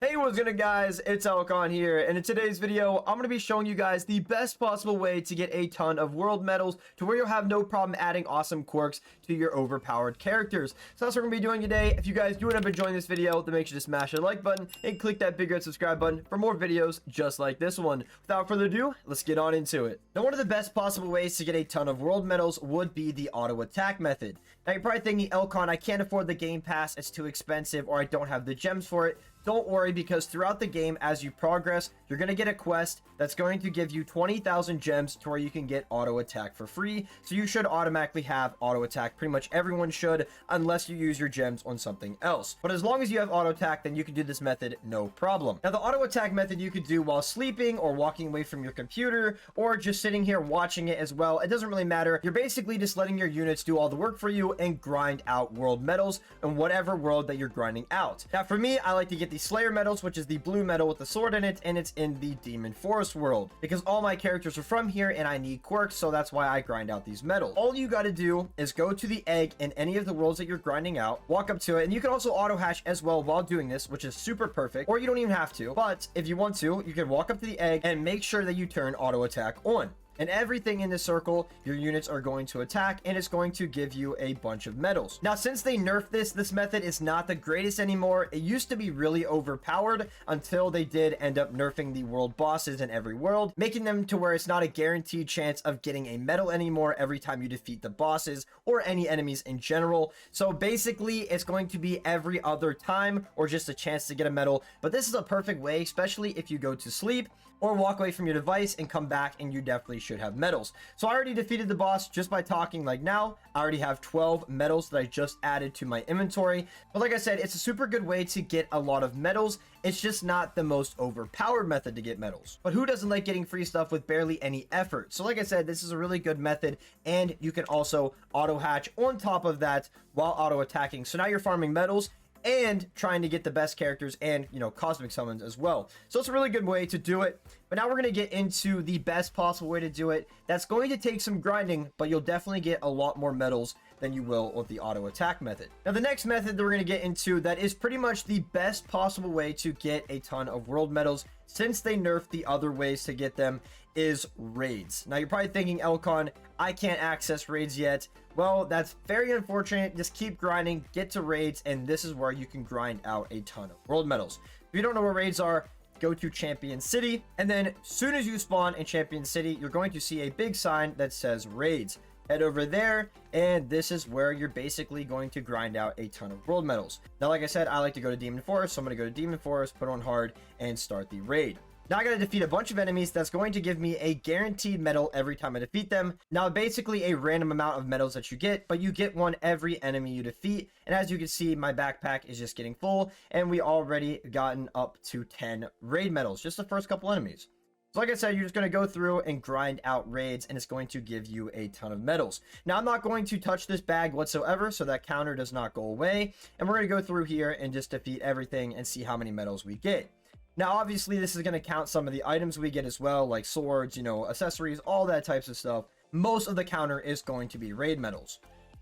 Hey, what's good guys? It's Elkonn here, and in today's video, I'm going to be showing you guys the best possible way to get a ton of world medals to where you'll have no problem adding awesome quirks to your overpowered characters. So that's what we're going to be doing today. If you guys do end up enjoying this video, then make sure to smash the like button and click that big red subscribe button for more videos just like this one. Without further ado, let's get on into it. Now, one of the best possible ways to get a ton of world medals would be the auto attack method. Now, you're probably thinking, Elkonn, I can't afford the game pass, it's too expensive, or I don't have the gems for it. Don't worry, because throughout the game, as you progress, you're going to get a quest that's going to give you 20,000 gems to where you can get auto attack for free. So you should automatically have auto attack. Pretty much everyone should, unless you use your gems on something else. But as long as you have auto attack, then you can do this method no problem. Now, the auto attack method you could do while sleeping or walking away from your computer or just sitting here watching it as well. It doesn't really matter. You're basically just letting your units do all the work for you and grind out world medals in whatever world that you're grinding out. Now, for me, I like to get the Slayer medals, which is the blue medal with the sword in it, and it's in the Demon Forest world because all my characters are from here and I need quirks, so that's why I grind out these medals. All you got to do is go to the egg in any of the worlds that you're grinding out, walk up to it, and you can also auto hatch as well while doing this, which is super perfect, or you don't even have to. But if you want to, you can walk up to the egg and make sure that you turn auto attack on. And everything in this circle, your units are going to attack, and it's going to give you a bunch of medals. Now, since they nerfed this method is not the greatest anymore. It used to be really overpowered until they did end up nerfing the world bosses in every world, making them to where it's not a guaranteed chance of getting a medal anymore every time you defeat the bosses or any enemies in general. So basically, it's going to be every other time or just a chance to get a medal. But this is a perfect way, especially if you go to sleep or walk away from your device and come back, and you definitely should have medals. So I already defeated the boss just by talking like now. I already have 12 medals that I just added to my inventory. But like I said, it's a super good way to get a lot of medals. It's just not the most overpowered method to get medals. But who doesn't like getting free stuff with barely any effort? So like I said, this is a really good method, and you can also auto hatch on top of that while auto attacking. So now you're farming medals and trying to get the best characters and, you know, cosmic summons as well. So it's a really good way to do it. But now we're going to get into the best possible way to do it. That's going to take some grinding, but you'll definitely get a lot more medals than you will with the auto attack method. Now, the next method that we're going to get into that is pretty much the best possible way to get a ton of world medals since they nerfed the other ways to get them is raids. Now, you're probably thinking, Elkonn, I can't access raids yet. Well, that's very unfortunate. Just keep grinding, get to raids, and this is where you can grind out a ton of world medals. If you don't know where raids are, go to Champion City, and then as soon as you spawn in Champion City, you're going to see a big sign that says raids. Head over there, and this is where you're basically going to grind out a ton of world medals. Now, like I said, I like to go to Demon Forest, so I'm going to go to Demon Forest, put on hard, and start the raid. Now I gotta defeat a bunch of enemies. That's going to give me a guaranteed medal every time I defeat them. Now, basically a random amount of medals that you get, but you get one every enemy you defeat. And as you can see, my backpack is just getting full, and we already gotten up to 10 raid medals, just the first couple enemies. So like I said, you're just going to go through and grind out raids, and it's going to give you a ton of medals. Now, I'm not going to touch this bag whatsoever, so that counter does not go away. And we're going to go through here and just defeat everything and see how many medals we get. Now, obviously, this is going to count some of the items we get as well, like swords, you know, accessories, all that types of stuff. Most of the counter is going to be raid medals.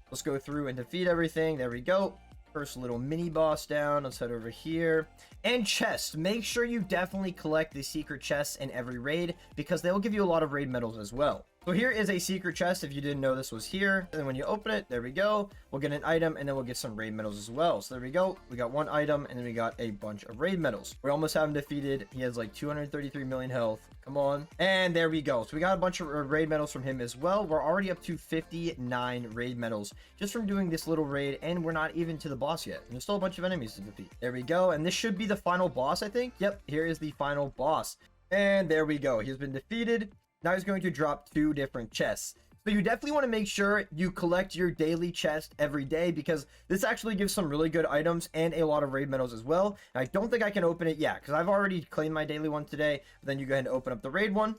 Let's go through and defeat everything. There we go. First little mini boss down. Let's head over here. And chests. Make sure you definitely collect the secret chests in every raid because they will give you a lot of raid medals as well. So here is a secret chest if you didn't know this was here. And then when you open it, there we go. We'll get an item, and then we'll get some raid medals as well. So there we go. We got one item, and then we got a bunch of raid medals. We almost have him defeated. He has like 233 million health. Come on. And there we go. So we got a bunch of raid medals from him as well. We're already up to 59 raid medals just from doing this little raid, and we're not even to the boss yet. And there's still a bunch of enemies to defeat. There we go. And this should be the final boss, I think. Yep, here is the final boss. And there we go. He's been defeated. Now he's going to drop 2 different chests. So you definitely want to make sure you collect your daily chest every day because this actually gives some really good items and a lot of raid medals as well. And I don't think I can open it yet because I've already claimed my daily one today. But then you go ahead and open up the raid one.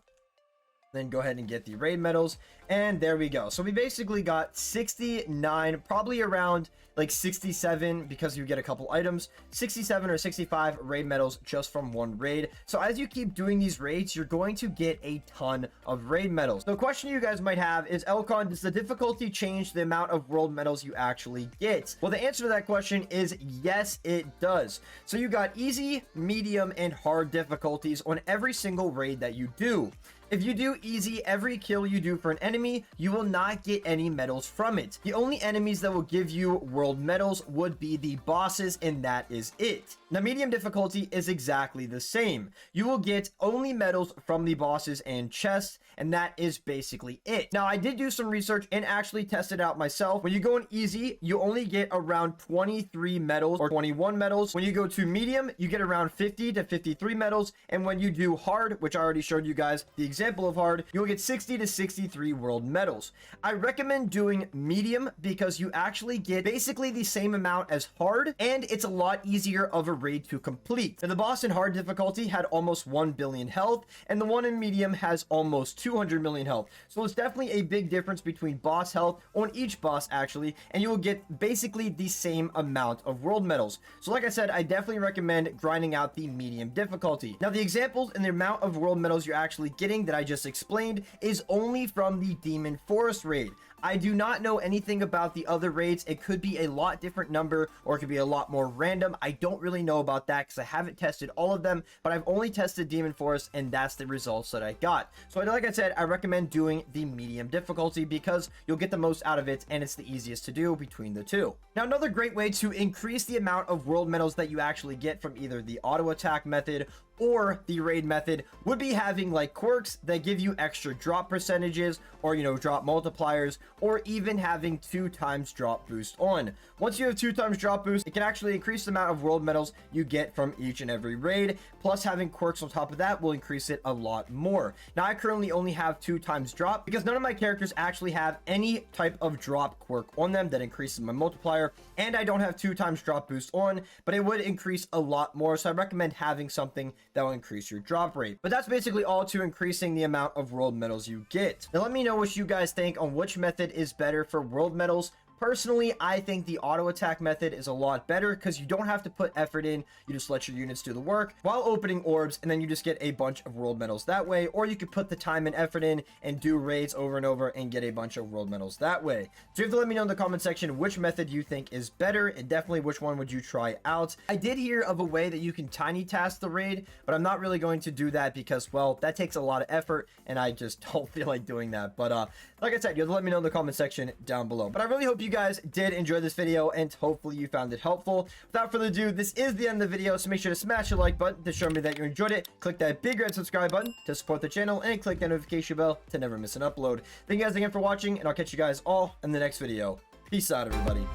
Then go ahead and get the raid medals, and there we go. So we basically got 69, probably around like 67, because you get a couple items, 67 or 65 raid medals just from one raid. So as you keep doing these raids, you're going to get a ton of raid medals. The question you guys might have is, Elkonn, does the difficulty change the amount of world medals you actually get? Well, the answer to that question is yes, it does. So you got easy, medium, and hard difficulties on every single raid that you do. If you do easy, every kill you do for an enemy, you will not get any medals from it. The only enemies that will give you world medals would be the bosses, and that is it. Now, medium difficulty is exactly the same. You will get only medals from the bosses and chests, and that is basically it. Now, I did do some research and actually test it out myself. When you go in easy, you only get around 23 medals or 21 medals. When you go to medium, you get around 50 to 53 medals. And when you do hard, which I already showed you guys the example of hard, you'll get 60 to 63 world medals. I recommend doing medium because you actually get basically the same amount as hard, and it's a lot easier of a raid to complete. Now, the boss in hard difficulty had almost 1 billion health, and the one in medium has almost 200 million health. So it's definitely a big difference between boss health on each boss actually, and you will get basically the same amount of world medals. So like I said, I definitely recommend grinding out the medium difficulty. Now, the examples and the amount of world medals you're actually getting that I just explained is only from the Demon Forest raid. I do not know anything about the other raids. It could be a lot different number, or it could be a lot more random. I don't really know about that because I haven't tested all of them, but I've only tested Demon Forest, and that's the results that I got. So like I said, I recommend doing the medium difficulty because you'll get the most out of it, and it's the easiest to do between the two. Now, another great way to increase the amount of world medals that you actually get from either the auto attack method or the raid method would be having like quirks that give you extra drop percentages, or drop multipliers, or even having 2x drop boost on. Once you have 2x drop boost, it can actually increase the amount of world medals you get from each and every raid, plus having quirks on top of that will increase it a lot more. Now, I currently only have 2x drop because none of my characters actually have any type of drop quirk on them that increases my multiplier, and I don't have 2x drop boost on, but it would increase a lot more. So I recommend having something that will increase your drop rate. But that's basically all to increasing the amount of world medals you get. Now, let me know what you guys think on which method is better for world medals. Personally, I think the auto attack method is a lot better because you don't have to put effort in. You just let your units do the work while opening orbs, and then you just get a bunch of world medals that way. Or you could put the time and effort in and do raids over and over and get a bunch of world medals that way. So you have to let me know in the comment section which method you think is better, and definitely which one would you try out. I did hear of a way that you can tiny task the raid, but I'm not really going to do that because, well, that takes a lot of effort, and I just don't feel like doing that. But like I said, you have to let me know in the comment section down below. But I really hope you guys did enjoy this video, and hopefully you found it helpful. Without further ado, this is the end of the video, so make sure to smash the like button to show me that you enjoyed it. Click that big red subscribe button to support the channel, and click that notification bell to never miss an upload. Thank you guys again for watching, and I'll catch you guys all in the next video. Peace out, everybody.